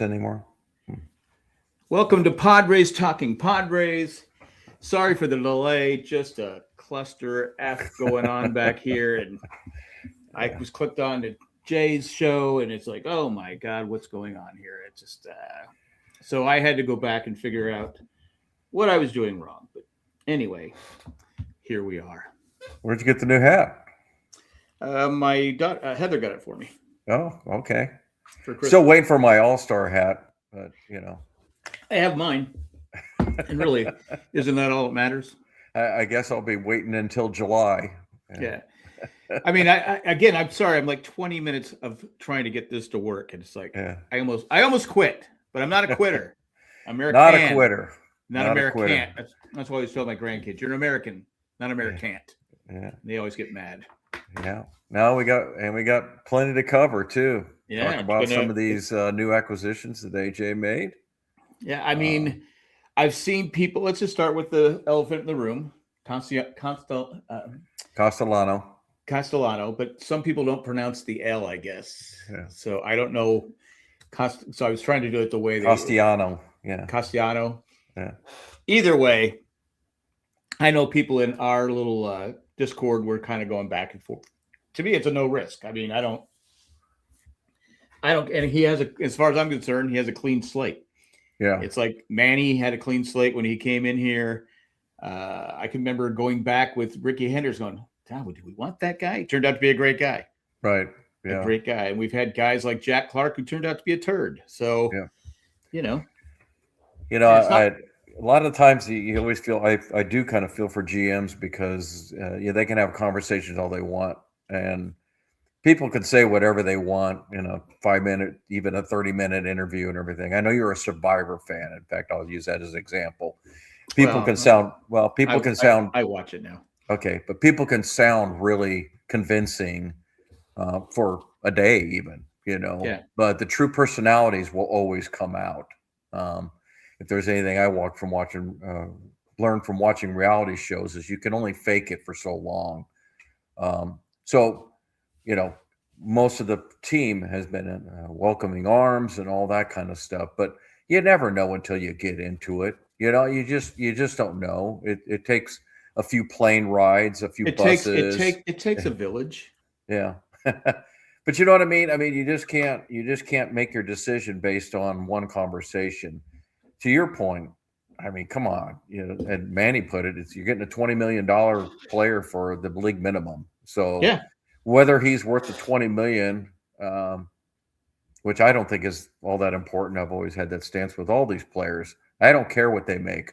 anymore. Welcome to Padres Talking Padres. Sorry for the delay, just a cluster F going on back here. And I Yeah. was clicked on to Jay's show, and it's like, oh my God, what's going on here? It just, so I had to go back and figure out what I was doing wrong. But anyway, here we are. Where'd you get the new hat? My daughter, Heather got it for me Oh, okay. for Still Christmas. waiting for my All-Star hat, but I have mine. And really, isn't that all that matters? I guess I'll be waiting until July. Yeah. I mean, again, I'm sorry. I'm like 20 minutes of trying to get this to work, and it's like Yeah. I almost quit, but I'm not a quitter. Not a American, quitter. not Not a quitter. American. That's why I always tell my grandkids, "You're an American, not Yeah. American." Yeah. They always get mad. Yeah. Now we got plenty to cover too. Yeah, Talk it's about some gonna. of these new acquisitions that AJ made. Yeah, I Uh, mean, I've seen people. Let's just start with the elephant in the room, Castellano. Castellano. But some people don't pronounce the L, I guess. Yeah. So I don't know. So I was trying to do it the way they Castellano. Yeah. Castellano. Yeah. Either way, I know people in our little Discord were kind of going back and forth. To me, it's a no risk. I mean, and he has as far as I'm concerned, he has a clean slate. Yeah. It's like Manny had a clean slate when he came in here. I can remember going back with Ricky Henderson going, "God, do we want that guy?" He turned out to be a great guy. Right. A Yeah. great guy. And we've had guys like Jack Clark who turned out to be a turd. So, Yeah. you know, it's I not. a lot of times you always feel I do kind of feel for GMs because they can have conversations all they want and people can say whatever they want in a 5 minute, even a 30-minute interview and everything. I know you're a Survivor fan. In fact, I'll use that as an example. People Well, can sound well. People I, can I, sound I watch it now. okay, but people can sound really convincing for a day, even Yeah. But the true personalities will always come out. Um, if there's anything I learned from watching reality shows, is you can only fake it for so long. So, you know, most of the team has been in welcoming arms and all that kind of stuff, but you never know until you get into it. You just don't know. It takes a few plane rides, a few buses. It takes a village. Yeah. But you know what I mean? I mean, you just can't make your decision based on one conversation. To your point, I mean, come on. And Manny put it, you're getting a $20 million player for the league minimum. So Yeah. whether he's worth the 20 million, which I don't think is all that important. I've always had that stance with all these players. I don't care what they make.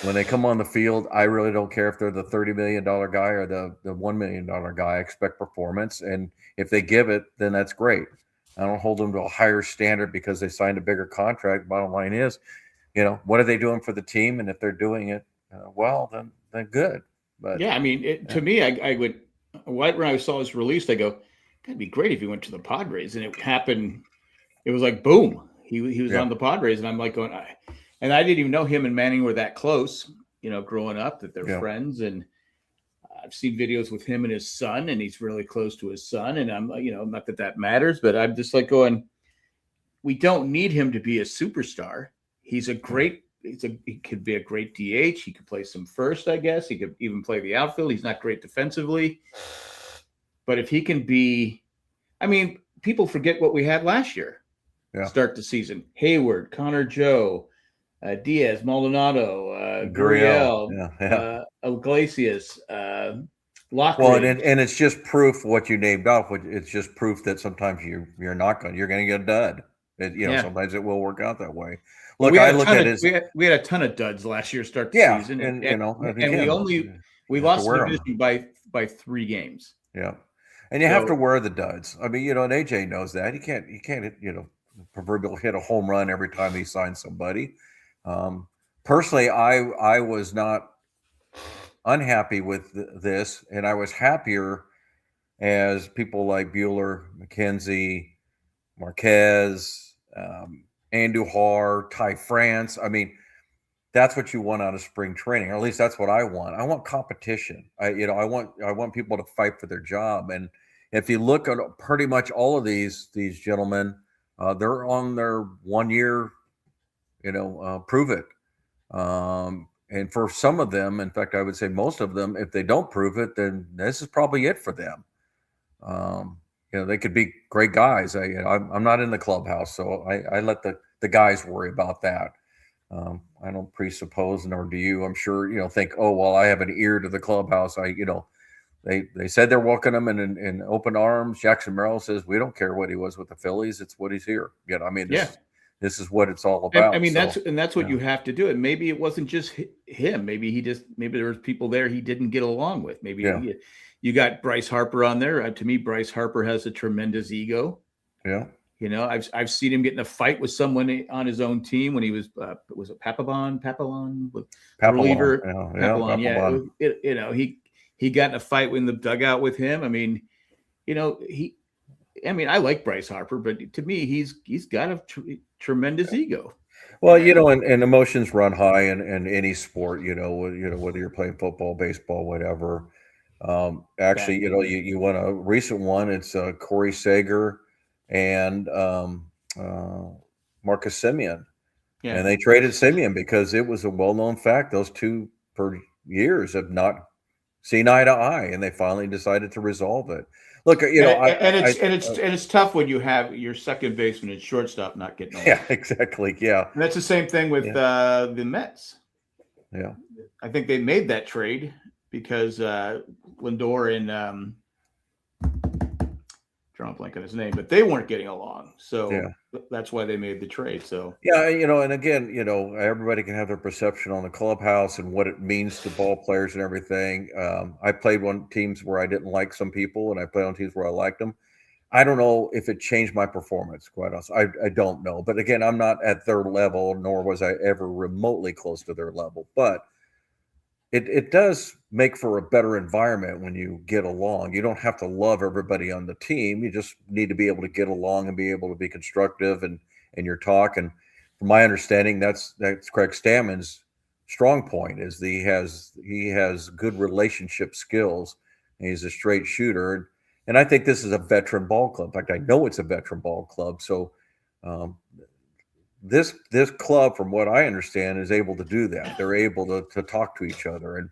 When they come on the field, I really don't care if they're the $30 million guy or the $1 million guy. I expect performance, and if they give it, then that's great. I don't hold them to a higher standard because they signed a bigger contract. Bottom line is, what are they doing for the team? And if they're doing it well, then good. But Yeah. I mean, to me, I would, right when I saw this released, I go, that'd be great if he went to the Padres. And it happened. It was like, boom, he was yeah, on the Padres. And I'm like going, and I didn't even know him and Manning were that close, growing up, that they're yeah, friends. And I've seen videos with him and his son, and he's really close to his son. And I'm, not that that matters, but I'm just like going, we don't need him to be a superstar. He's a great. He could be a great DH. He could play some first, I guess. He could even play the outfield. He's not great defensively, but if he can be, I mean, people forget what we had last year. yeah. Start the season: Hayward, Connor Joe, Diaz, Maldonado, Gurriel, Gurriel, yeah. Iglesias, Well, Lockridge. and it's just proof what you named off. It's just proof that sometimes you're not going. You're going to get a dud. Yeah. Sometimes it will work out that way. Well, Look, I look at it as we had a ton of duds last year start the yeah, season, and we you have to lost the wear them. division by 3 games. Yeah, and you have to So wear the duds. I mean, and AJ knows that. You can't proverbial hit a home run every time he signs somebody. Personally, I was not unhappy with this, and I was happier as people like Bueller, McKenzie, Marquez, Andujar, Ty France. I mean, that's what you want out of spring training, or at least that's what I want. I want competition. I want people to fight for their job. And if you look at pretty much all of these gentlemen, they're on their 1 year, prove it. And for some of them, in fact, I would say most of them, if they don't prove it, then this is probably it for them. They could be great guys. I'm not in the clubhouse, so I let the guys worry about that. I don't presuppose, nor do you. I'm sure think, oh well, I have an ear to the clubhouse. They said they're welcoming him in open arms. Jackson Merrill says we don't care what he was with the Phillies. It's what he's here. I mean, this is what it's all about. I mean, that's what you have to do. And maybe it wasn't just him. Maybe there was people there he didn't get along with. Maybe you got Bryce Harper on there. To me, Bryce Harper has a tremendous ego. Yeah. I've seen him get in a fight with someone on his own team when he was it Papelbon with reliever Papelbon. Yeah. He got in a fight in the dugout with him. I mean, I like Bryce Harper, but to me, he's got a tremendous ego. Well, and emotions run high in any sport. Whether you're playing football, baseball, whatever. Actually, you want a recent one. It's Corey Seager and Marcus Semien, and they traded Semien because it was a well-known fact those two for years have not seen eye to eye, and they finally decided to resolve it. Look, it's tough when you have your second baseman and shortstop not getting along. Yeah, exactly. Yeah, and that's the same thing with the Mets. Yeah, I think they made that trade because Lindor and drawing a blank on his name, but they weren't getting along, so that's why they made the trade. So and again, everybody can have their perception on the clubhouse and what it means to ball players and everything. I played on teams where I didn't like some people, and I played on teams where I liked them. I don't know if it changed my performance. Quite honestly, I don't know. But again, I'm not at their level, nor was I ever remotely close to their level. But it does make for a better environment when you get along. You don't have to love everybody on the team. You just need to be able to get along and be able to be constructive in your talk. And from my understanding, that's Craig Stammen's strong point is he has good relationship skills, and he's a straight shooter. And I think this is a veteran ball club. In fact, I know it's a veteran ball club. So this club, from what I understand, is able to do that. They're able to talk to each other,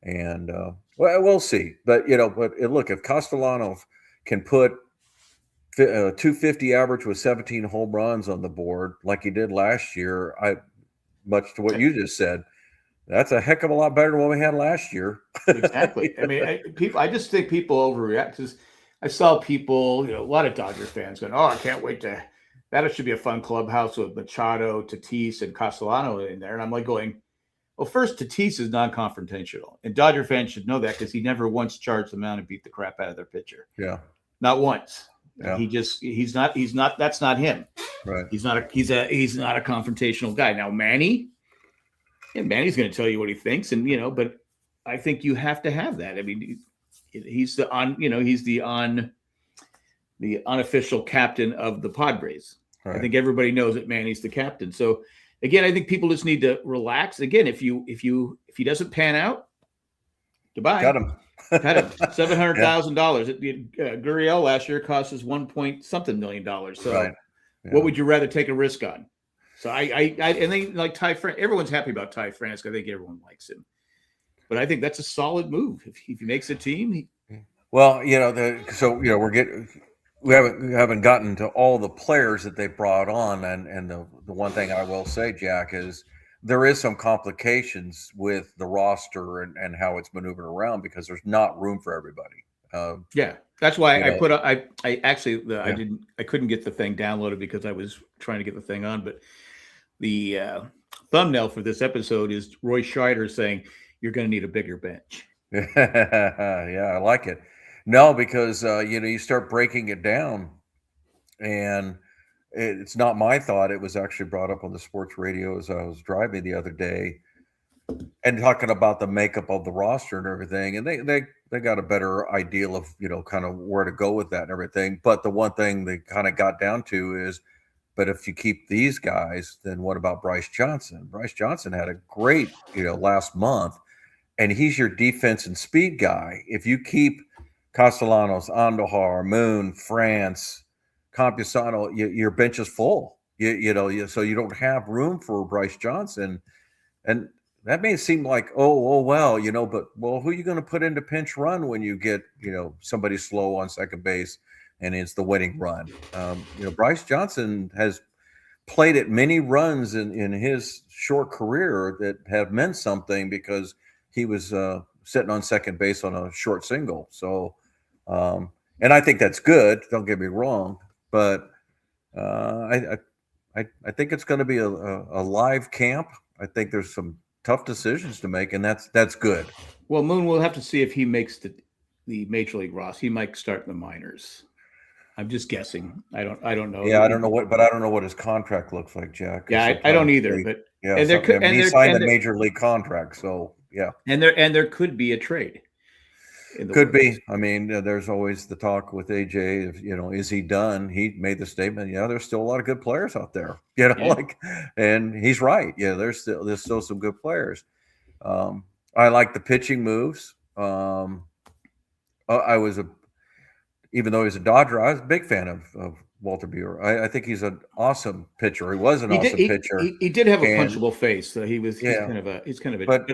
and well, we'll see. But look, if Castellanos can put 250 average with 17 home runs on the board like he did last year, much to what you just said, that's a heck of a lot better than what we had last year. Exactly. I mean, I just think people overreact because I saw people, a lot of Dodger fans going, "Oh, I can't wait to." That should be a fun clubhouse with Machado, Tatis, and Castellano in there. And I'm like going, well, first, Tatis is non-confrontational. And Dodger fans should know that because he never once charged them out and beat the crap out of their pitcher. Yeah. Not once. Yeah. He's not, that's not him. Right. He's not a confrontational guy. Now, Manny's going to tell you what he thinks. And, but I think you have to have that. I mean, he's the unofficial captain of the Padres. Right. I think everybody knows that Manny's the captain. So again, I think people just need to relax. Again, if he doesn't pan out, goodbye. Cut him. $700,000. Gurriel last year cost us $1 million. So right. What would you rather take a risk on? So I and they like Ty France. Everyone's happy about Ty France. I think everyone likes him. But I think that's a solid move. If he makes a team, we haven't gotten to all the players that they brought on, and the one thing I will say, Jack, is there is some complications with the roster and how it's maneuvered around because there's not room for everybody. That's why I couldn't get the thing downloaded because I was trying to get the thing on, but the thumbnail for this episode is Roy Scheider saying you're going to need a bigger bench. Yeah, I like it. No, because you start breaking it down, and it's not my thought. It was actually brought up on the sports radio as I was driving the other day, and talking about the makeup of the roster and everything. And they got a better idea of kind of where to go with that and everything. But the one thing they kind of got down to is, but if you keep these guys, then what about Bryce Johnson? Bryce Johnson had a great last month, and he's your defense and speed guy. If you keep Castellanos, Andujar, Moon, France, Campusano, your bench is full. So you don't have room for Bryce Johnson, and that may seem like well, but who are you going to put into pinch run when you get somebody slow on second base and it's the winning run? Bryce Johnson has played at many runs in his short career that have meant something because he was sitting on second base on a short single. So, and I think that's good. Don't get me wrong, but I think it's going to be a live camp. I think there's some tough decisions to make, and that's good. Well, Moon, we'll have to see if he makes the major league roster. He might start in the minors. I'm just guessing. I don't know. Yeah, I don't know what his contract looks like, Jack. Yeah, I don't either. But yeah, he signed a major league contract, so yeah. And there could be a trade. Could be. I mean, there's always the talk with AJ. If is he done? He made the statement. Yeah, there's still a lot of good players out there. And he's right. Yeah, there's still some good players. I like the pitching moves. Even though he's a Dodger, I was a big fan of Walter Buehler. I think he's an awesome pitcher. He was an awesome pitcher. He did have a punchable face. So he's kind of a. But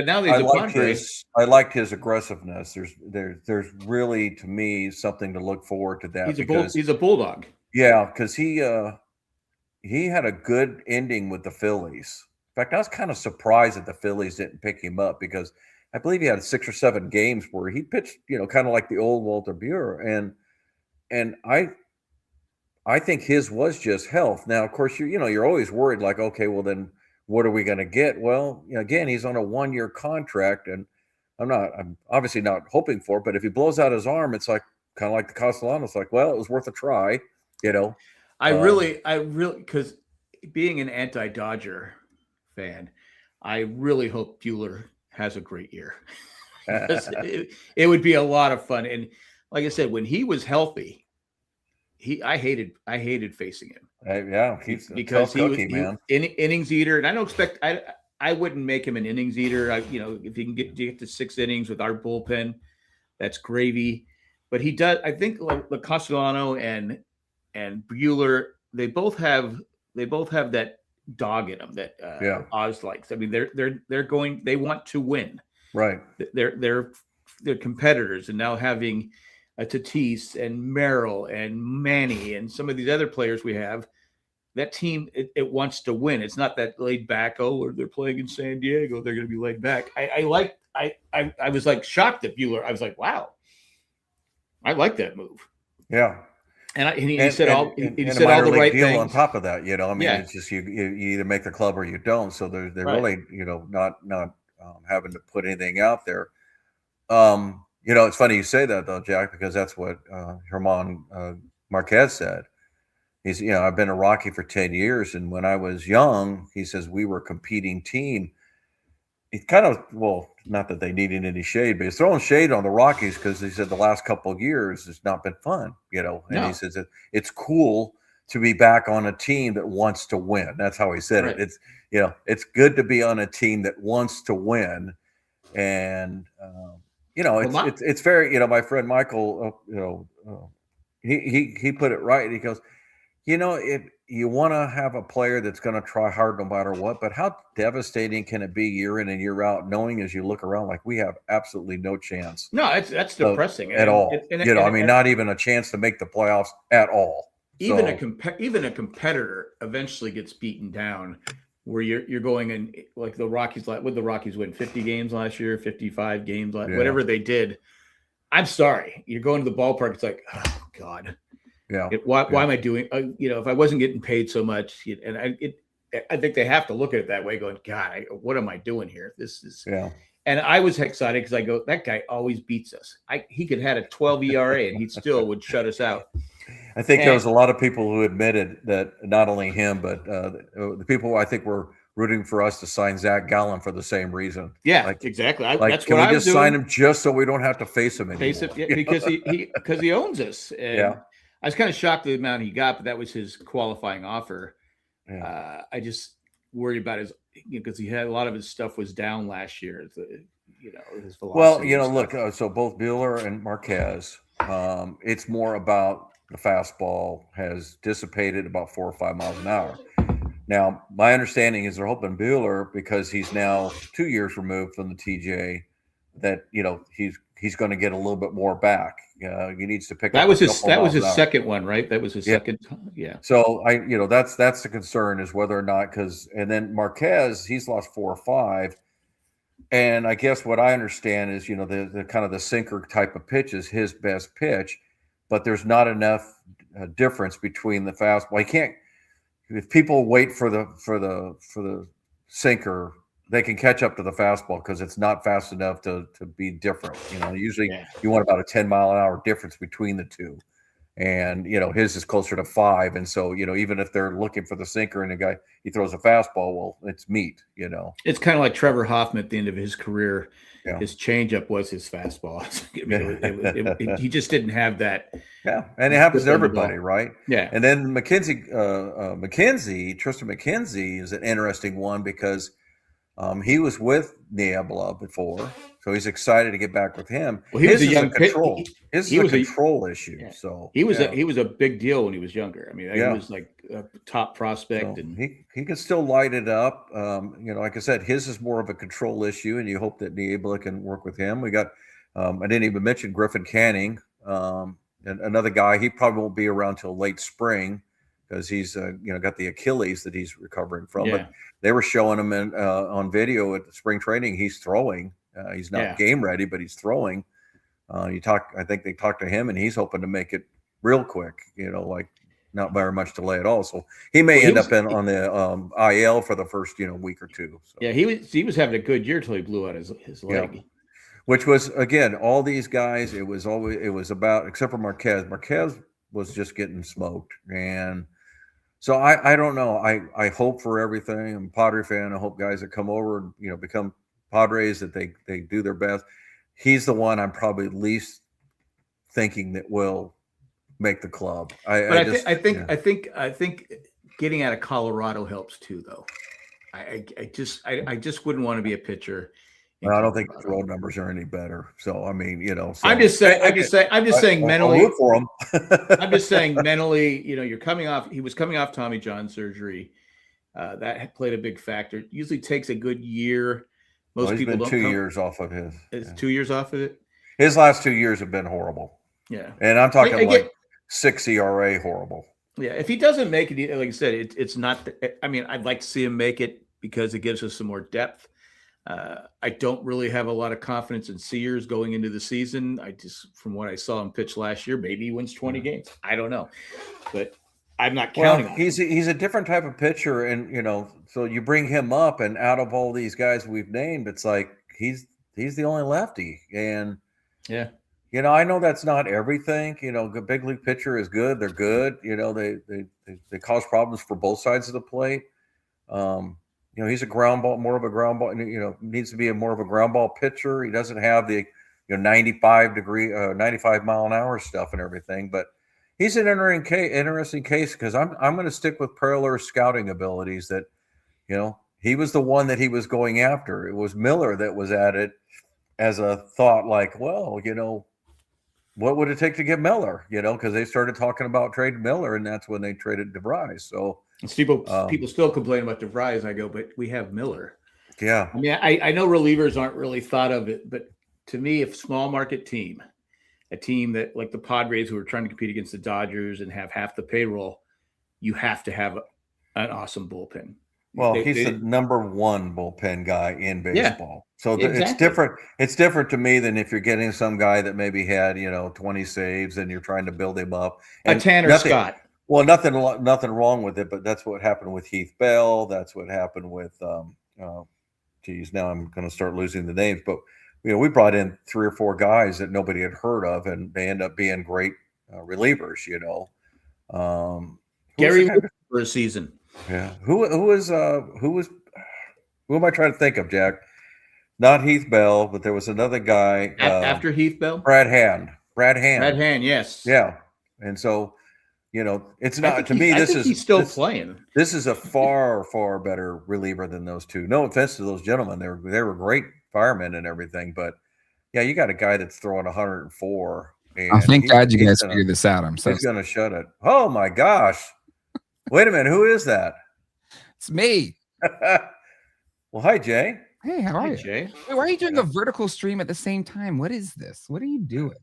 now that he's a Padres, I liked his aggressiveness. There's really, to me, something to look forward to that. He's a bulldog. Yeah, because he had a good ending with the Phillies. In fact, I was kind of surprised that the Phillies didn't pick him up because I believe he had 6 or 7 games where he pitched, kind of like the old Walter Buehler, and I think his was just health. Now, of course, you're always worried, like, okay, well then, what are we going to get? Well, again, he's on a 1-year contract, and I'm obviously not hoping for it, but if he blows out his arm, it's like kind of like the Castellanos, like, well, it was worth a try, I really, because being an anti-Dodger fan, I really hope Buehler has a great year. it would be a lot of fun. And like I said, when he was healthy, I hated facing him. Yeah, he's because he was innings eater, and I don't expect I wouldn't make him an innings eater. If he can get to 6 innings with our bullpen, that's gravy. But he does. I think like Castellano and Buehler, they both have that dog in them that Oz likes. I mean, they want to win. Right. They're competitors, and now having a Tatis and Merrill and Manny and some of these other players we have, that team it wants to win. It's not that laid back. Or they're playing in San Diego, they're going to be laid back. I was like shocked at Buehler. I was like, wow, I like that move. Yeah. And he said all the right things. On top of that, it's just you either make the club or you don't. So they're really, not having to put anything out there. It's funny you say that though, Jack, because that's what German Marquez said. He's, I've been a Rocky for 10 years, and when I was young, he says we were a competing team. He kind of, not that they needed any shade, but he's throwing shade on the Rockies because he said the last couple of years it's not been fun, and he says it's cool to be back on a team that wants to win. That's how he said it. It's, it's good to be on a team that wants to win. And, it's very, my friend Michael, he put it right. He goes, if you want to have a player that's going to try hard no matter what, but how devastating can it be year in and year out, knowing as you look around, like we have absolutely no chance. No, that's depressing at all. Not even a chance to make the playoffs at all. Even a competitor eventually gets beaten down, where you're going in like the Rockies. Would the Rockies win 50 games last year, 55 games, whatever they did? I'm sorry, you're going to the ballpark. It's like, oh God. Yeah. Why am I doing? If I wasn't getting paid so much, and I think they have to look at it that way. Going, God, what am I doing here? This is. Yeah. And I was excited because I go, that guy always beats us. He could have had a 12 ERA and he still would shut us out. I think there was a lot of people who admitted that not only him, but the people who I think were rooting for us to sign Zach Gallen for the same reason. Yeah, exactly. That's can what we just sign him just so we don't have to face him anymore? Because he owns us. And yeah. I was kind of shocked at the amount he got, but that was his qualifying offer. Yeah. I just worried about his, because he had a lot of his stuff was down last year. His velocity. Well, look, so both Buehler and Marquez, it's more about the fastball has dissipated about 4 or 5 miles an hour. Now, my understanding is they're hoping Bueller, because he's now 2 years removed from the TJ, that he's going to get a little bit more back. He needs to pick up a couple that was miles an his hour. second one, right? That was his Yeah. second. Yeah. So that's the concern, is whether or not, and then Marquez, he's lost 4 or 5. And I guess what I understand is, the kind of the sinker type of pitch is his best pitch, but there's not enough difference between the fastball. He can't. If people wait for the sinker, they can catch up to the fastball because it's not fast enough to be different. Usually you want about a 10-mile-an-hour difference between the two. And his is closer to 5, and so even if they're looking for the sinker and the guy, he throws a fastball, well, it's meat. It's kind of like Trevor Hoffman at the end of his career. Yeah. His changeup was his fastball. I mean, he just didn't have that. Yeah, and it happens to everybody, right? Yeah. And then Tristan McKenzie is an interesting one because he was with Niebla before, so he's excited to get back with him. Well, he was a young control. His is a control issue. Yeah. So he was a big deal when he was younger. I mean, he was like a top prospect, so and he can still light it up. Like I said, his is more of a control issue, and you hope that Niebla can work with him. We got I didn't even mention Griffin Canning, and another guy. He probably won't be around till late spring because he's got the Achilles that he's recovering from. Yeah. But they were showing him on video at spring training. He's throwing. He's not game ready, but he's throwing. I think they talked to him, and he's hoping to make it real quick. Like not very much delay at all. So he may end up on the IL for the first week or two. So. Yeah, he was having a good year till he blew out his leg. Yeah. Which was, again, all these guys. It was about, except for Marquez. Marquez was just getting smoked, and so I don't know. I hope for everything. I'm a Padre fan. I hope guys that come over and become Padres, that they do their best. He's the one I'm probably least thinking that will make the club. I think getting out of Colorado helps too, though. I just wouldn't want to be a pitcher. I don't think the road numbers are any better. So I mean, so, I'm just saying mentally. I'll root for him. I'm just saying mentally. You're coming off. He was coming off Tommy John surgery. That played a big factor. It usually takes a good year. Most people been don't 2 years off of his. It's 2 years off of it. His last 2 years have been horrible. Yeah, and I'm talking like 6 ERA horrible. Yeah, if he doesn't make it, like I said, it's not. I mean, I'd like to see him make it because it gives us some more depth. I don't really have a lot of confidence in Sears going into the season. From what I saw him pitch last year, maybe he wins 20 games. I don't know, but I'm not counting. He's a different type of pitcher, and so you bring him up, and out of all these guys we've named, it's like he's the only lefty, and yeah. I know that's not everything. The big league pitcher is good. They're good. They cause problems for both sides of the plate. He's a ground ball, more of a ground ball. Needs to be more of a ground ball pitcher. He doesn't have the 95 mile an hour stuff and everything. But he's an interesting case because I'm going to stick with Perler's scouting abilities. That he was the one that he was going after. It was Miller that was at it as a thought, like, well, what would it take to get Miller? Because they started talking about trading Miller, and that's when they traded DeVries. So people still complain about DeVries. I go, but we have Miller. Yeah. I mean, I know relievers aren't really thought of it, but to me, if small market team, a team that like the Padres who are trying to compete against the Dodgers and have half the payroll, you have to have an awesome bullpen. Well, he's the number one bullpen guy in baseball. Yeah, so exactly. It's different. It's different to me than if you're getting some guy that maybe had 20 saves and you're trying to build him up. And a Tanner Scott. Well, nothing wrong with it, but that's what happened with Heath Bell. That's what happened with now I'm going to start losing the names, but we brought in 3 or 4 guys that nobody had heard of, and they end up being great relievers. Gary for a season. Yeah. Who am I trying to think of, Jack? Not Heath Bell, but there was another guy after Heath Bell. Brad Hand. Yes. Yeah. And so, it's not to me. He's still playing. This is a far, far better reliever than those two. No offense to those gentlemen; they were great firemen and everything. But yeah, you got a guy that's throwing 104 And thank God you guys figured this out. I'm so he's going to shut it. Oh my gosh! Wait a minute, who is that? It's me. Well, hi Jay. Hey, how are you? Jay. Wait, why are you doing a vertical stream at the same time? What is this? What are you doing?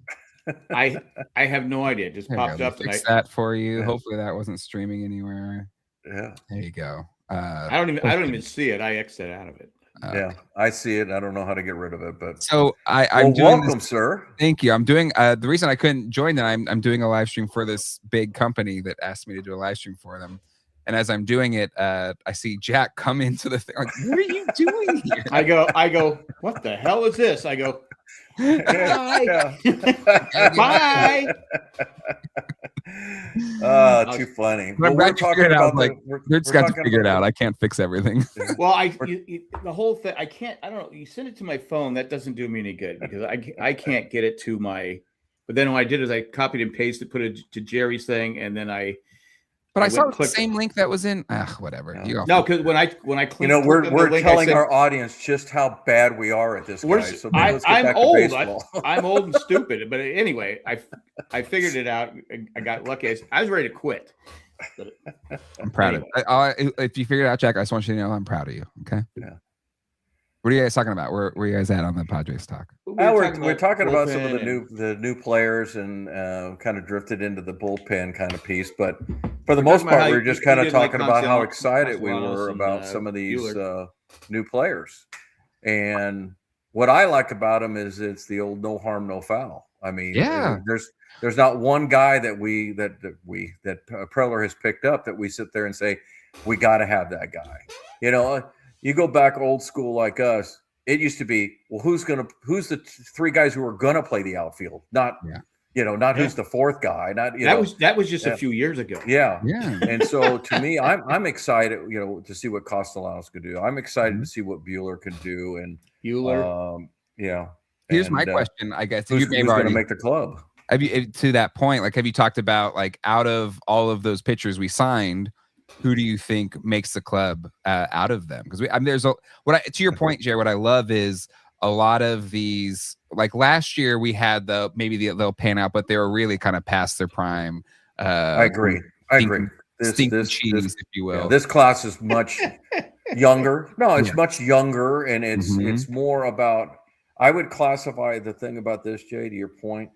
I have no idea. It just popped up. Fix that for you. Hopefully that wasn't streaming anywhere. Yeah. There you go. I don't even see it. I exited out of it. Yeah, I see it. I don't know how to get rid of it, but so I'm doing welcome, sir. Thank you. I'm doing the reason I couldn't join that I'm doing a live stream for this big company that asked me to do a live stream for them. And as I'm doing it, I see Jack come into the thing. Like, what are you doing here? I go, what the hell is this? I go, bye. Bye. Too funny. But I'm glad you figured it out. We're just got to figure it out. I can't fix everything. Well, the whole thing, I don't know. You send it to my phone. That doesn't do me any good because I can't get it to my. But then what I did is I copied and pasted, put it to Jerry's thing, and then But I saw the same link that was in. Whatever. No, because when I clicked, we're telling our audience just how bad we are at this, guys. So I'm old. I'm old and stupid. But anyway, I figured it out. I got lucky. I was ready to quit. But I'm proud of it. If you figured it out, Jack, I just want you to know I'm proud of you. Okay. Yeah. What are you guys talking about? Where are you guys at on the Padres talk? We're talking about some of the new players and kind of drifted into the bullpen kind of piece, but for the most part, we're just kind of talking about how excited we were about some of these new players. And what I like about them is it's the old no harm, no foul. I mean, there's not one guy that Preller has picked up that we sit there and say we got to have that guy. You go back old school like us. It used to be, well, who's the three guys who are gonna play the outfield? Not who's the fourth guy. That was just a few years ago. Yeah. And so to me, I'm excited, to see what Castellanos could do. I'm excited to see what Buehler could do. And Buehler, Here's my question, I guess. Who's going to make the club? Have you, to that point, have you talked about out of all of those pitchers we signed? Who do you think makes the club out of them? Because to your point, Jared, what I love is a lot of these. Like last year, we had they'll pan out, but they were really kind of past their prime. I agree. This cheese, if you will. Yeah, this class is much younger. No, it's much younger, and it's more about. I would classify the thing about this, Jay, to your point.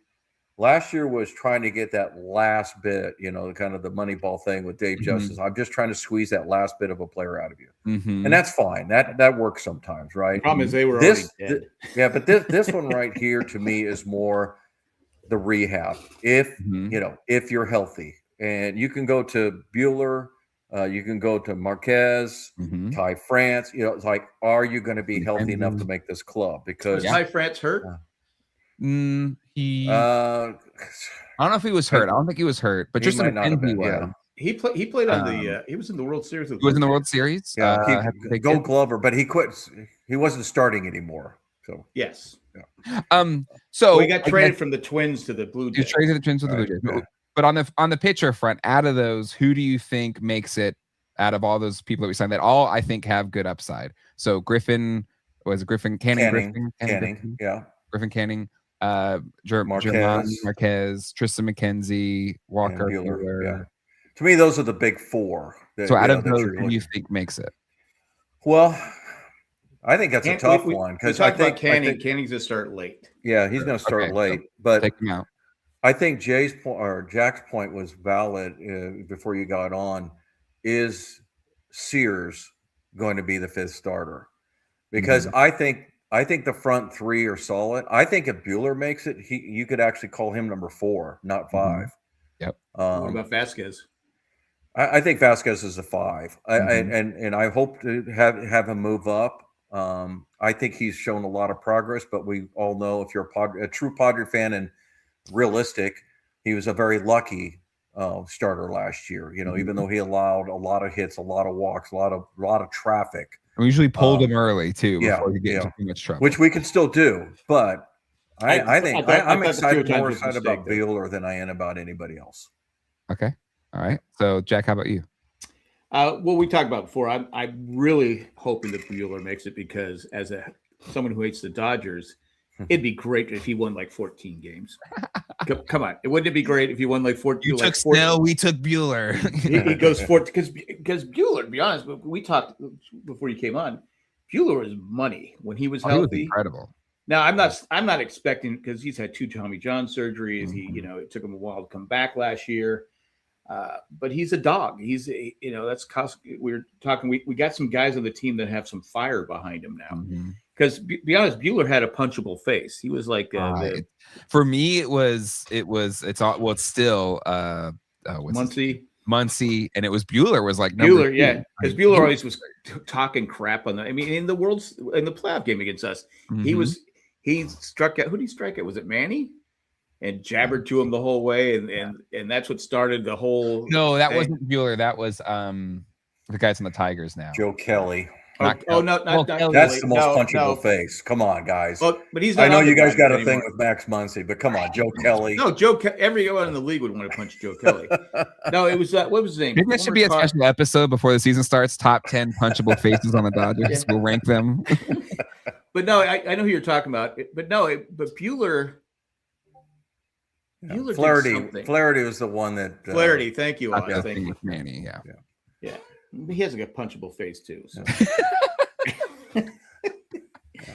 Last year was trying to get that last bit, kind of the Moneyball thing with Dave Justice. I'm just trying to squeeze that last bit of a player out of you. And that's fine. That works sometimes, right? The problem is they were already dead. But this one right here to me is more the rehab. If you're healthy, and you can go to Buehler, you can go to Marquez, Ty France. It's like, are you going to be healthy enough to make this club? Because Ty France hurt. I don't know if he was hurt. I don't think he was hurt, but just he played on the. He was in the World Series. He was in the World Series. Yeah, Gold Glover, but he quit. He wasn't starting anymore. So yes. Yeah. So he got traded from the Twins to the Blue Jays. He traded the Twins to the Blue Jays. Yeah. But on the pitcher front, out of those, who do you think makes it? Out of all those people that we signed, that all I think have good upside. So Canning, Griffin Canning. Marquez, Tristan McKenzie, Walker, Buehler. Yeah. To me, those are the big four. So out of those, who do you think makes it? Well, I think that's a tough one because I think Canning's going to start late. Yeah, he's going to start late, but take him out. I think Jay's point or Jack's point was valid before you got on. Is Sears going to be the fifth starter? Because I think the front three are solid. I think if Buehler makes it, you could actually call him number 4, not 5. Yep. What about Vasquez? I think Vasquez is a 5. And I hope to have him move up. I think he's shown a lot of progress, but we all know if you're a true Padre fan and realistic, he was a very lucky starter last year. Even though he allowed a lot of hits, a lot of walks, a lot of traffic. We usually pulled him early too, before he gets into too much trouble. Which we can still do, but I think I'm more excited about Buehler than I am about anybody else. Okay, all right. So Jack, how about you? Well, we talked about before. I'm really hoping that Buehler makes it because as someone who hates the Dodgers, It'd be great if he won like 14 games. Come on, wouldn't it be great if he won like 14? You like took Snell, we took Bueller. he goes 14 because Bueller. To be honest, we talked before you came on. Bueller was money when he was He was healthy. incredible. Now I'm not expecting because he's had 2 Tommy John surgeries. He it took him a while to come back last year. But he's a dog. That's we're talking. We got some guys on the team that have some fire behind him now. Because be honest, Bueller had a punchable face. He was like for me, it's still Muncie, and it was Bueller was like Bueller, yeah, because Bueller always was talking crap on that. I mean, in the playoff game against us, he struck out. Who did he strike at? Was it Manny? And jabbered to him the whole way, and that's what started the whole. No, that wasn't Bueller. That was the guys on the Tigers now. Joe Kelly. Not Kelly. That's the most punchable face. Come on, guys. Well, but he's. I know you guys got a thing with Max Muncy, but come on, Joe Kelly. No, everyone in the league would want to punch Joe Kelly. No, it was what was his name? Maybe there should be a special episode before the season starts. Top 10 punchable faces on the Dodgers. We'll rank them. But no, I know who you're talking about. But Bueller. Flaherty was the one that. Flaherty, thank you. Thank you. Manny, yeah. He has a punchable face too. So.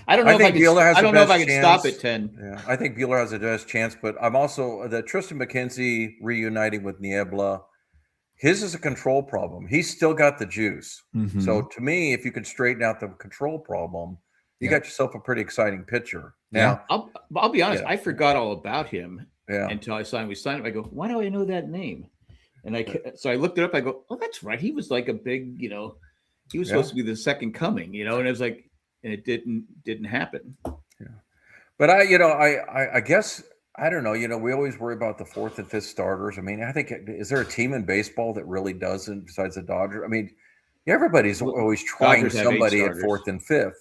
I don't know if I can stop at 10. Yeah, I think Bueller has the best chance, but I'm also the Tristan McKenzie reuniting with Niebla. His is a control problem. He's still got the juice. So to me, if you can straighten out the control problem, you got yourself a pretty exciting pitcher. Now, I'll be honest. I forgot all about him until we signed him. I go, why do I know that name? And so I looked it up. I go, oh, that's right. He was like a big, he was supposed to be the second coming, and it was like, and it didn't happen. Yeah. But I guess, I don't know, we always worry about the 4th and 5th starters. I mean, I think, is there a team in baseball that really doesn't besides the Dodgers? I mean, everybody's always trying somebody at 4th and 5th,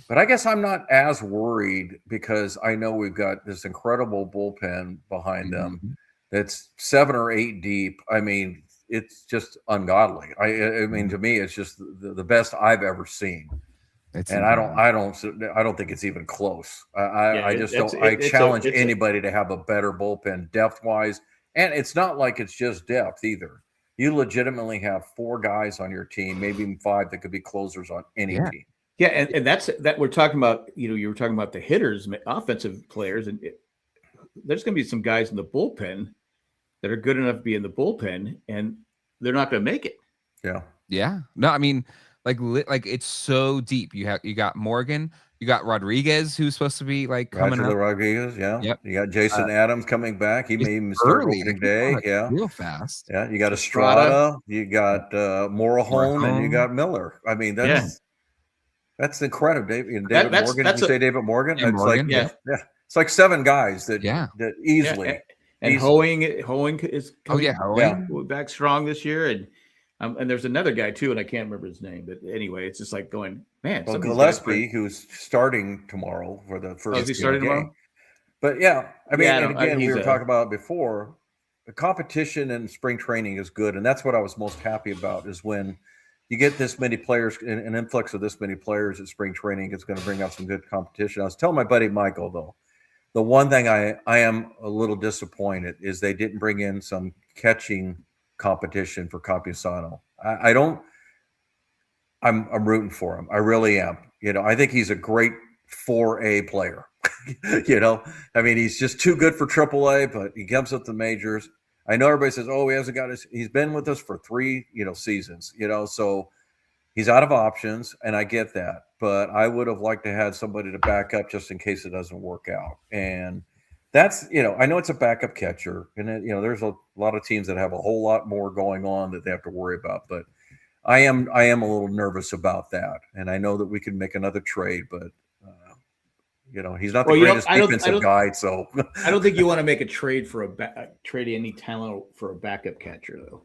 But I guess I'm not as worried because I know we've got this incredible bullpen behind them. That's 7 or 8 deep. I mean, it's just ungodly. I mean, to me, it's just the best I've ever seen. I don't think it's even close. I challenge anybody to have a better bullpen depth wise. And it's not like it's just depth either. You legitimately have 4 guys on your team, maybe even 5 that could be closers on any team. Yeah, and that's that we're talking about. You were talking about the hitters, offensive players, and there's going to be some guys in the bullpen that are good enough to be in the bullpen, and they're not going to make it. Yeah. No, I mean, like it's so deep. You got Morgan, you got Rodriguez, who's supposed to be like coming up. Rodriguez, Yep. You got Jason Adams coming back. He may even start opening day. Real fast. Yeah, you got Estrada, you got Morahone, and you got Miller. I mean, that's incredible. David Morgan. Did you say David Morgan? Yeah, Morgan. It's like 7 guys that easily. Yeah. And Hoeing is Hoeing back strong this year, and there's another guy too, and I can't remember his name, but anyway, it's just like going, man. Well, Gillespie, who's starting tomorrow for the first. Is he starting tomorrow? But I mean, and again, we were talking about it before. The competition in spring training is good, and that's what I was most happy about. Is when you get this many players, an influx of this many players at spring training, it's going to bring out some good competition. I was telling my buddy Michael though. The one thing I am a little disappointed is they didn't bring in some catching competition for Campusano. I'm rooting for him. I really am. I think he's a great 4A player. I mean, he's just too good for AAA, but he comes up the majors. I know everybody says, oh, he hasn't got he's been with us for 3, seasons, so he's out of options, and I get that. But I would have liked to have somebody to back up just in case it doesn't work out. And that's, I know it's a backup catcher, and there's a lot of teams that have a whole lot more going on that they have to worry about. But I am a little nervous about that, and I know that we can make another trade, but he's not the greatest defensive guy. So I don't think you want to make a trade for trade any talent for a backup catcher, though.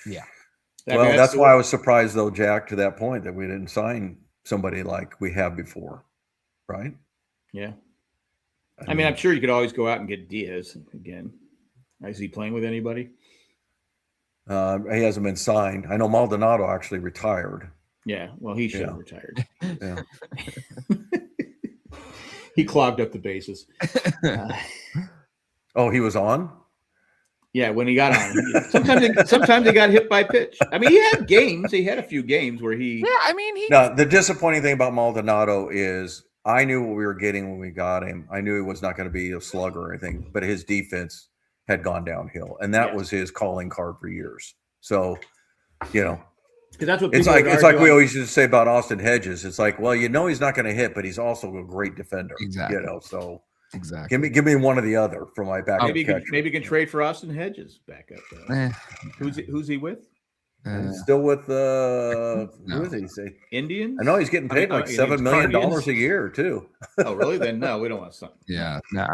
Yeah. Well, that's why I was surprised, though, Jack, to that point that we didn't sign somebody like we have before, right? Yeah. I mean, I'm sure you could always go out and get Diaz again. Is he playing with anybody? He hasn't been signed. I know Maldonado actually retired. Yeah, well, he should have retired. Yeah. He clogged up the bases. Oh, he was on. Yeah, when he got on. Sometimes he got hit by pitch. I mean, he had games. He had a few games where he. Yeah, I mean, No, the disappointing thing about Maldonado is I knew what we were getting when we got him. I knew he was not going to be a slugger or anything, but his defense had gone downhill, and that was his calling card for years. So, because that's what it's like we always used to say about Austin Hedges. It's like, well, he's not going to hit, but he's also a great defender. Exactly. So exactly. give me one or the other for my backup. Maybe you can trade for Austin Hedges backup. Who's he with? Still with who is he? Say Indians? I know he's getting paid like $7 million a year too. Oh, really? Then no, we don't want something. Yeah. No,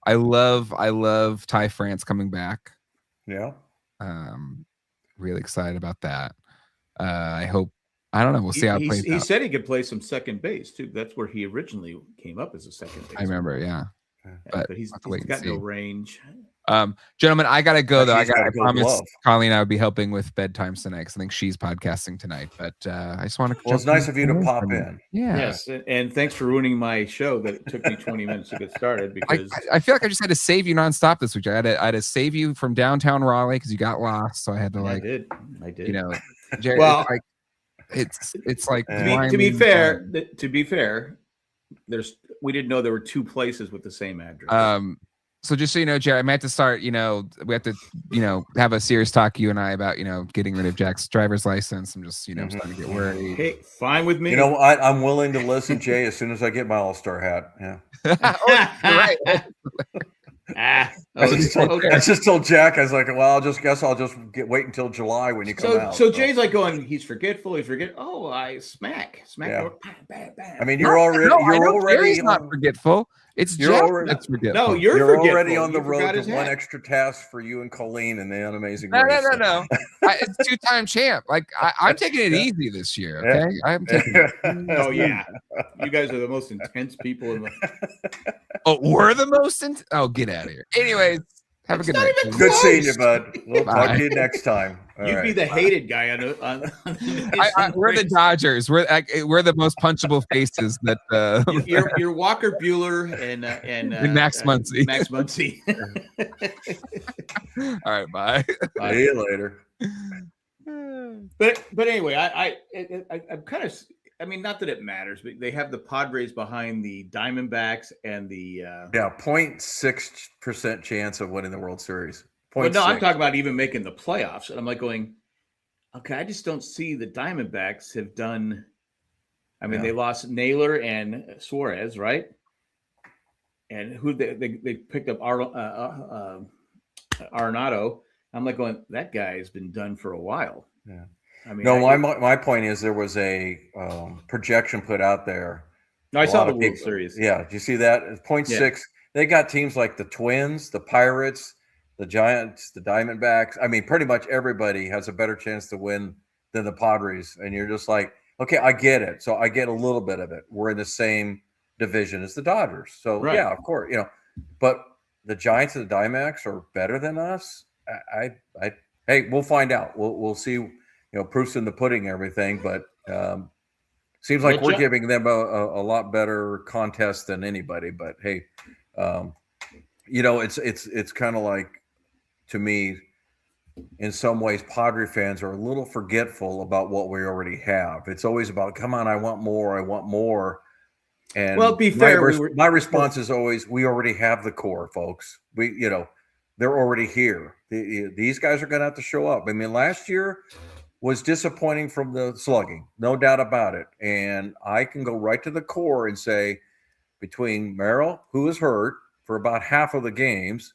I love Ty France coming back. Yeah. Really excited about that. I hope. I don't know. We'll see how it plays out. He said he could play some second base too. That's where he originally came up as a second base. I remember, yeah. But he's got no range. Gentlemen, I gotta go though. I promised glove. Colleen I would be helping with bedtime tonight because I think she's podcasting tonight. But I just want to. Well, it's nice of you to pop in. Yeah. Yes, and thanks for ruining my show. That it took me 20 minutes to get started because I feel like I just had to save you nonstop this week. I had to save you from downtown Raleigh because you got lost. So I had to I did. Jerry, well, it's like to be fair, we didn't know there were two places with the same address. So just so you know, Jerry, I might have to start, we have to, have a serious talk, you and I, about, getting rid of Jack's driver's license. I'm just, starting to get worried. Hey, fine with me. I'm willing to listen, Jay, as soon as I get my All-Star hat. Yeah. You're right. I just told Jack, I was like, well, I'll just wait until July when you come out. So Jay's like going, he's forgetful. Oh, I smack. Yeah. Bam. I mean, you're already Jerry's not forgetful. It's Jack that's forgetful. No, you're already on the road to one extra task for you and Colleen and the Unamazing Race. No. It's two-time champ. Like I'm taking it easy this year. Okay, I'm taking it. Oh yeah, you guys are the most intense people in the. Oh, we're the most. Oh, get out of here. Anyways, have a good night. Good seeing you, bud. We'll talk to you next time. You'd be the hated guy on we're the Dodgers. We're the most punchable faces that. You're Walker Bueller and Max Muncy. Max Muncy. All right, bye. See you later. But anyway, I'm kind of. I mean, not that it matters, but they have the Padres behind the Diamondbacks and the 0.6% chance of winning the World Series. But no, I'm talking about even making the playoffs. And I'm like going, okay, I just don't see the Diamondbacks have done. I mean, they lost Naylor and Suarez, right? And who they picked up Arenado. I'm like going, that guy has been done for a while. Yeah. I mean, my point is there was a projection put out there. No, I saw the World Series. Yeah, do you see that? 0.6. Yeah. They got teams like the Twins, the Pirates, the Giants, the Diamondbacks. I mean, pretty much everybody has a better chance to win than the Padres. And you're just like, okay, I get it. So I get a little bit of it. We're in the same division as the Dodgers. So yeah, of course, but the Giants and the Diamondbacks are better than us. Hey, we'll find out. We'll see. Proof's in the pudding, everything, but seems like we're giving them a lot better contest than anybody. But hey, it's kind of like, to me, in some ways, Padre fans are a little forgetful about what we already have. It's always about, come on, I want more. And well, be fair, my response is always, we already have the core, folks. They're already here. These guys are going to have to show up. I mean, last year was disappointing from the slugging, no doubt about it. And I can go right to the core and say, between Merrill, who was hurt for about half of the games,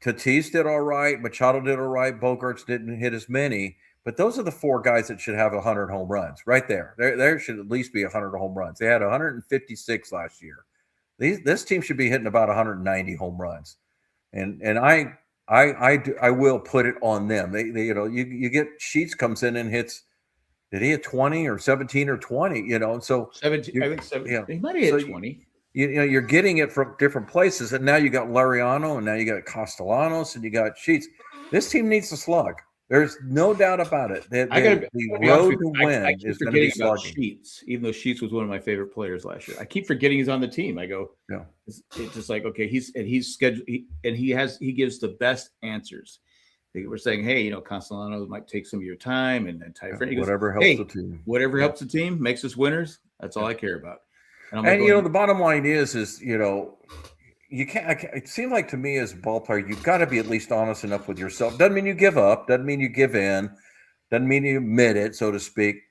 Tatis did all right, Machado did all right, Bogarts didn't hit as many, but those are the four guys that should have 100 home runs right there. There should at least be 100 home runs. They had 156 last year. This team should be hitting about 190 home runs, and I will put it on them. They you get Sheets comes in and hits. Did he hit 20 or 17 or 20? So 17. I think 17. Yeah. He might have hit 20. You're getting it from different places, and now you got Lariano, and now you got Castellanos, and you got Sheets. This team needs to slug. There's no doubt about it. The I gotta the be honest road with to you. win I keep is going to be forgetting about slugging. Sheets, even though Sheets was one of my favorite players last year. I keep forgetting he's on the team. I go, Yeah. it's just like, okay, he's scheduled, he gives the best answers. They were saying, hey, Castellano might take some of your time, and then Ty Frank, Whatever helps the team. Whatever Yeah. helps the team makes us winners. That's all I care about. And I'm And like, the bottom line is you can't. It seems like to me as a ball player, you've got to be at least honest enough with yourself. Doesn't mean you give up. Doesn't mean you give in. Doesn't mean you admit it, so to speak.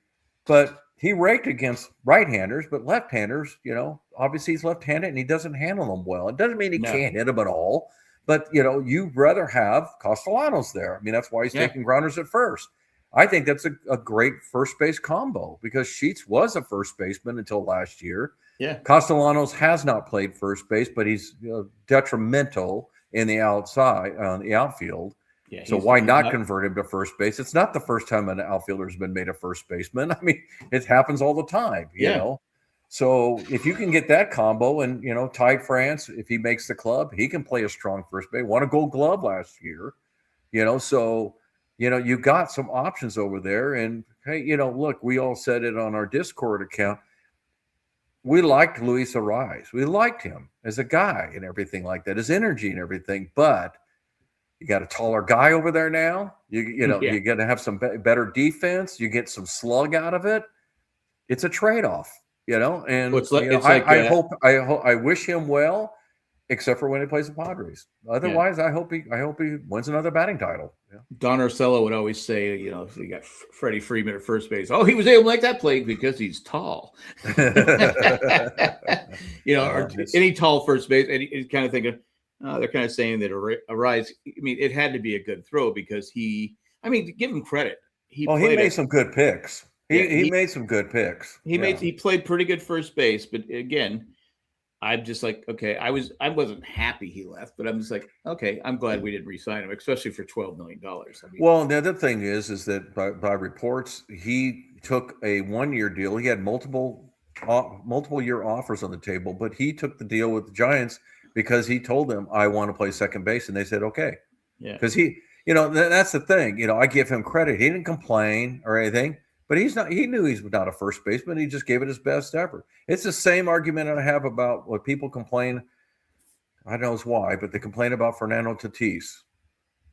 But he raked against right-handers, but left-handers, obviously he's left-handed and he doesn't handle them well. It doesn't mean he can't hit them at all. But you'd rather have Castellanos there. I mean, that's why he's taking grounders at first. I think that's a great first base combo because Sheets was a first baseman until last year. Yeah. Castellanos has not played first base, but he's detrimental in the outside, on the outfield. Yeah, so why not convert him to first base? It's not the first time an outfielder has been made a first baseman. I mean, it happens all the time, you know. So if you can get that combo and, Ty France, if he makes the club, he can play a strong first base. Won a gold glove last year, so, you got some options over there. And, hey, look, we all said it on our Discord account. We liked Luis Ariz. We liked him as a guy and everything like that, his energy and everything. But you got a taller guy over there now. You're going to have some better defense. You get some slug out of it. It's a trade-off, And I wish him well, except for when he plays the Padres. Otherwise, I hope he wins another batting title. Yeah. Don Orsello would always say, if you got Freddie Freeman at first base, he was able to make that play because he's tall. Or any tall first base, and he's kind of thinking, they're kind of saying that Ariz. I mean, it had to be a good throw because give him credit. He made some good picks. He made some good picks. He played pretty good first base, but again, I'm just like, okay, I wasn't happy he left, but I'm just like, okay, I'm glad we didn't re-sign him, especially for $12 million. Well, the other thing is that by reports, he took a 1-year deal. He had multiple year offers on the table, but he took the deal with the Giants because he told them, I want to play second base. And they said, okay. Yeah. Because that's the thing. I give him credit. He didn't complain or anything, but he knew he's not a first baseman. He just gave it his best effort. It's the same argument I have about what people complain. I don't know why, but they complain about Fernando Tatis.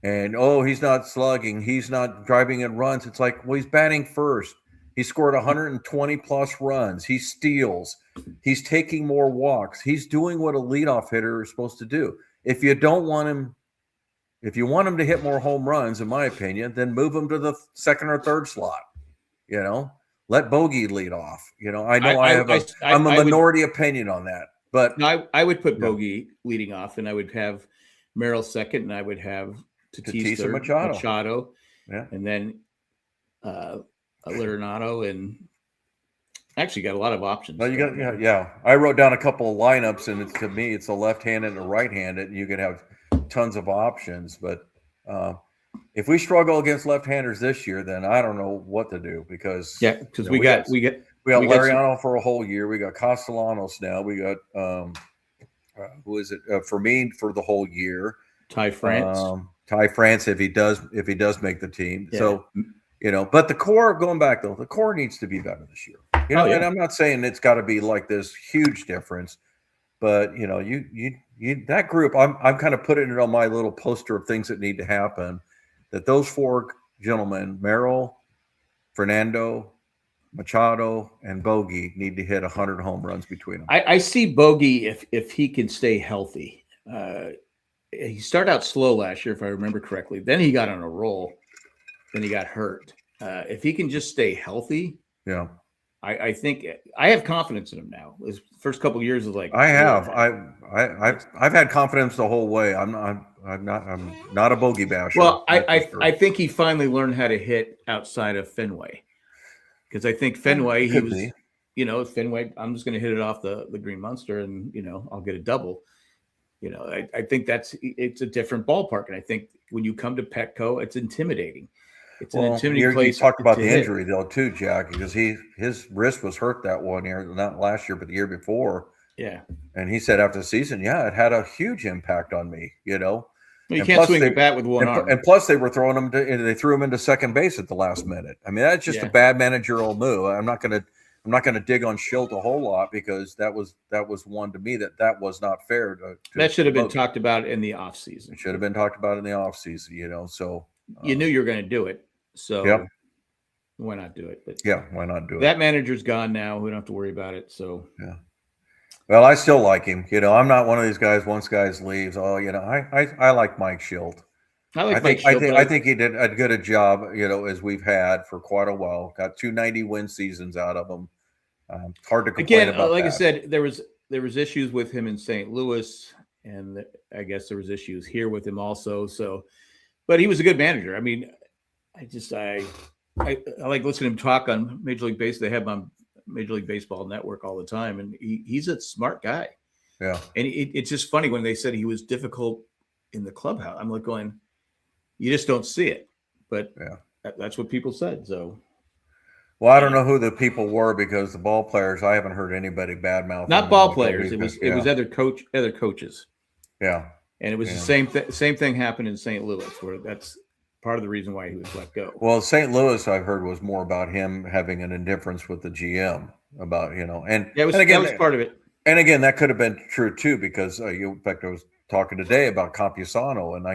And, he's not slugging. He's not driving in runs. It's like, well, he's batting first. He scored 120 plus runs. He steals. He's taking more walks. He's doing what a leadoff hitter is supposed to do. If you want him to hit more home runs, in my opinion, then move him to the second or third slot. Let Bogey lead off. I know I'm a minority opinion on that, but I would put Bogey leading off, and I would have Merrill second, and I would have Tatis third, Machado, and then Liriano, and actually got a lot of options. Well, you got I wrote down a couple of lineups, and to me, it's a left-handed and a right-handed, and you could have tons of options. But if we struggle against left-handers this year, then I don't know what to do because we got Liriano for a whole year. We got Castellanos now. We got who is it? Fermin for the whole year. Ty France. Ty France if he does make the team. Yeah. So. But the core, going back though, the core needs to be better this year. And I'm not saying it's got to be like this huge difference, but you that group, I'm kind of putting it on my little poster of things that need to happen. That those four gentlemen, Merrill, Fernando, Machado, and Bogey, need to hit 100 home runs between them. I see Bogey if he can stay healthy. He started out slow last year, if I remember correctly. Then he got on a roll. Then he got hurt. If he can just stay healthy, I think I have confidence in him now. His first couple of years is like I have. I've had confidence the whole way. I'm not a Bogey basher. Well, I think he finally learned how to hit outside of Fenway, because I think Fenway Fenway. I'm just going to hit it off the Green Monster, and I'll get a double. I think it's a different ballpark, and I think when you come to Petco, it's intimidating. It's an intimidating place. You talked about the injury though too, Jack, because his wrist was hurt that 1 year, not last year, but the year before. Yeah. And he said after the season, it had a huge impact on me, You And can't plus swing they- a bat with one arm. And plus, they were throwing him they threw him into second base at the last minute. I mean, that's just a bad managerial move. I'm not gonna dig on Schilt a whole lot because that was one to me that was not fair. That should have been talked about in the offseason. It should have been talked about in the offseason, you know. So you knew you were going to do it, so why not do it? But why not do it? That manager's gone now. We don't have to worry about it. So well, I still like him. You know, I'm not one of these guys. Once guys leaves, you know, I like Mike Schilt. I think he did as good a job, you know, as we've had for quite a while. Got 290 win seasons out of him. Hard to complain about. Like I said, there was issues with him in St. Louis, and I guess there was issues here with him also. So, but he was a good manager. I mean, I like listening to him talk on Major League Baseball. They have him on Major League Baseball Network all the time, and he's a smart guy. Yeah, and it's just funny when they said he was difficult in the clubhouse. I'm like going, you just don't see it, but that's what people said. So, well, I don't know who the people were because the ball players, I haven't heard anybody badmouth. Not ball players. It was other coaches. Yeah, and it was the same thing happened in St. Louis, where that's part of the reason why he was let go. Well, St. Louis, I've heard, was more about him having an indifference with the GM about, you know, and that was part of it. And again, that could have been true too, because in fact, I was talking today about Campusano, and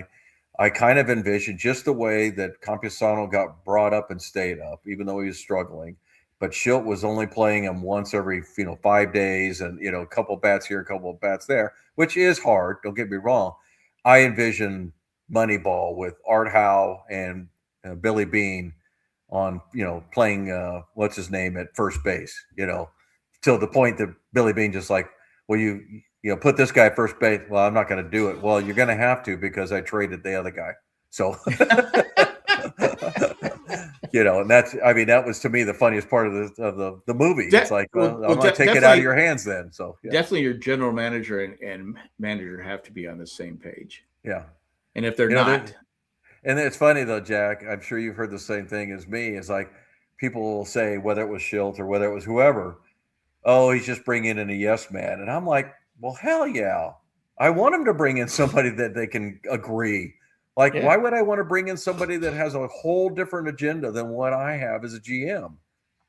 I kind of envisioned just the way that Campusano got brought up and stayed up, even though he was struggling. But Schilt was only playing him once every 5 days, and a couple bats here, a couple of bats there, which is hard. Don't get me wrong. I envision Moneyball with Art Howe and Billy Bean on playing what's his name at first base. Till the point that Billy Bean just like, well, you put this guy at first base. Well, I'm not going to do it. Well, you're going to have to because I traded the other guy. So, and that was to me the funniest part of the movie. It's like, I'm going to take it out of your hands then. So definitely your general manager and manager have to be on the same page. Yeah. And if they're not. And it's funny though, Jack, I'm sure you've heard the same thing as me. It's like people will say, whether it was Schilt or whether it was whoever, oh, he's just bringing in a yes man. And I'm like, well, hell yeah. I want him to bring in somebody that they can agree. Like, why would I want to bring in somebody that has a whole different agenda than what I have as a GM?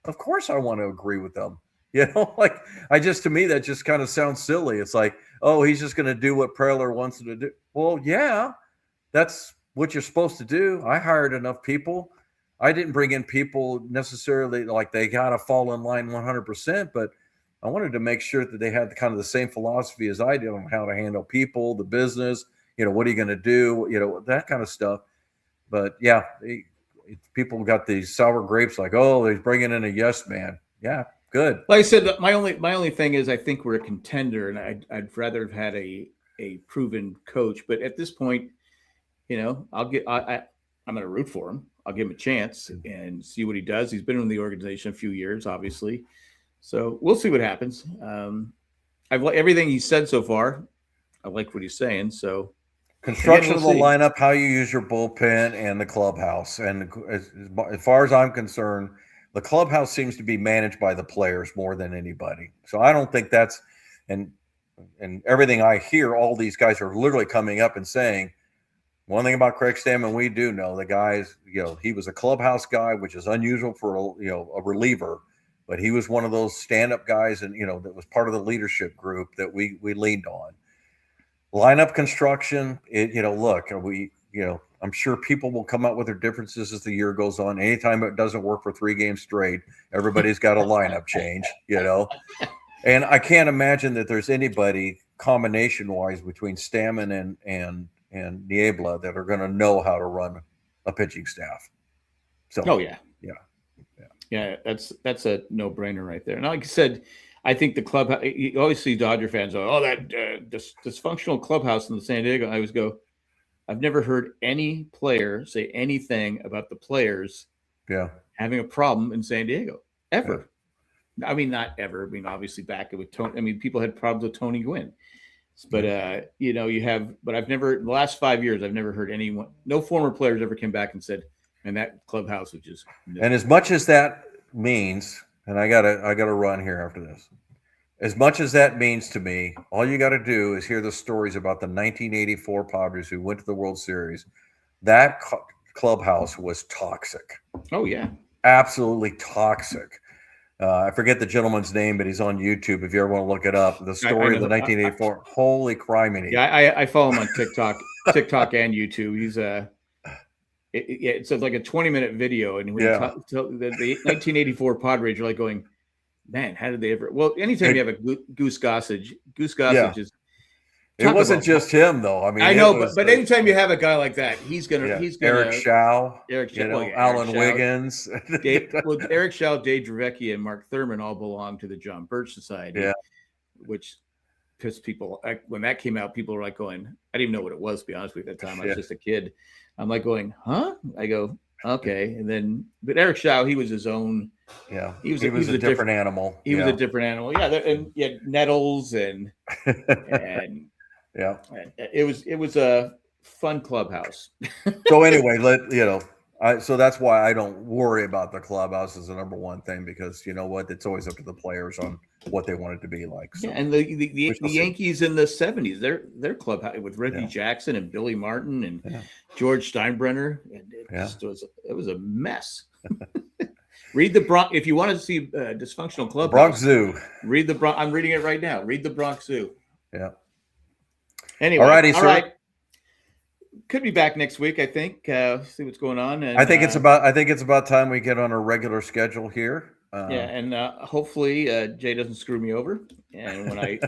Of course I want to agree with them. To me, that just kind of sounds silly. It's like, oh, he's just going to do what Preller wants him to do. Well, yeah, that's what you're supposed to do. I hired enough people. I didn't bring in people necessarily like they got to fall in line 100%, but I wanted to make sure that they had kind of the same philosophy as I did on how to handle people, the business, what are you going to do, that kind of stuff. But yeah, people got these sour grapes like, oh, they're bringing in a yes man. Yeah, good. Like I said, my only thing is I think we're a contender, and I'd rather have had a proven coach. But at this point, I'm going to root for him. I'll give him a chance and see what he does. He's been in the organization a few years, obviously. So we'll see what happens. I've liked everything he said so far. I like what he's saying. So construction of the lineup, how you use your bullpen, and the clubhouse. And as far as I'm concerned, the clubhouse seems to be managed by the players more than anybody. So I don't think that's and everything I hear, all these guys are literally coming up and saying, one thing about Craig Stammen, we do know the guys, he was a clubhouse guy, which is unusual for a reliever, but he was one of those stand-up guys and that was part of the leadership group that we leaned on. Lineup construction, I'm sure people will come out with their differences as the year goes on. Anytime it doesn't work for 3 games straight, everybody's got a lineup change, And I can't imagine that there's anybody combination-wise between Stammen and Niebla that are going to know how to run a pitching staff. So, that's a no-brainer right there. And like I said, I think the club. You always see Dodger fans go, "Oh, that dysfunctional clubhouse in San Diego." I always go, "I've never heard any player say anything about the players having a problem in San Diego ever." Yeah. I mean, not ever. I mean, obviously back with Tony. I mean, people had problems with Tony Gwynn. But you have. But I've never in the last 5 years. I've never heard anyone. No former players ever came back and said, "Man, that clubhouse was just." And as much as that means, and I gotta run here after this. as much as that means to me, all you got to do is hear the stories about the 1984 Padres who went to the World Series. That clubhouse was toxic. Oh yeah, absolutely toxic. I forget the gentleman's name, but he's on YouTube. If you ever want to look it up, the story of the 1984. Holy criminy! Yeah, I follow him on TikTok and YouTube. He's it's like a 20-minute video, and when the 1984 Padres are like going, man, how did they ever? Well, anytime you have a Goose Gossage is. It wasn't just him, though. I mean, I know, but anytime you have a guy like that, he's gonna Eric Shaw, Alan Wiggins. Eric Shaw, Dave Dravecki, and Mark Thurman all belong to the John Birch Society, which pissed people. When that came out, people were like going, I didn't even know what it was, to be honest with you, at that time. I was just a kid. I'm like going, huh? I go, okay. And then, but Eric Shaw, he was his own. Yeah, he was a different animal. He was a different animal. Yeah, and you had Nettles and yeah, it was a fun clubhouse. So anyway, so that's why I don't worry about the clubhouse as the number one thing, because you know what, it's always up to the players on what they want it to be like. So, and the Yankees in the 70s, their clubhouse with Reggie Jackson and Billy Martin and George Steinbrenner, and it was a mess. Read the Bronx if you want to see dysfunctional clubhouse. Bronx Zoo. Read the Bronx. I'm reading it right now. Read the Bronx Zoo. Yeah. Anyway, all right. Could be back next week, I think. See what's going on. And, I think it's about time we get on a regular schedule here. And hopefully Jay doesn't screw me over. And when I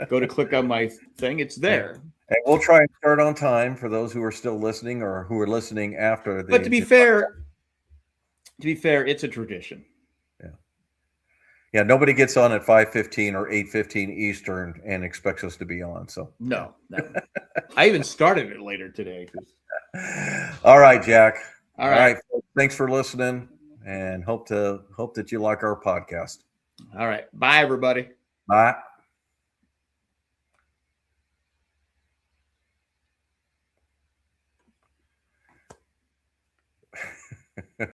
go to click on my thing, it's there. And we'll try and start on time for those who are still listening or who are listening after. But to be fair, it's a tradition. Yeah, nobody gets on at 5:15 or 8:15 Eastern and expects us to be on. So no. I even started it later today. All right, Jack. All right. Thanks for listening, and hope that you like our podcast. All right. Bye, everybody. Bye.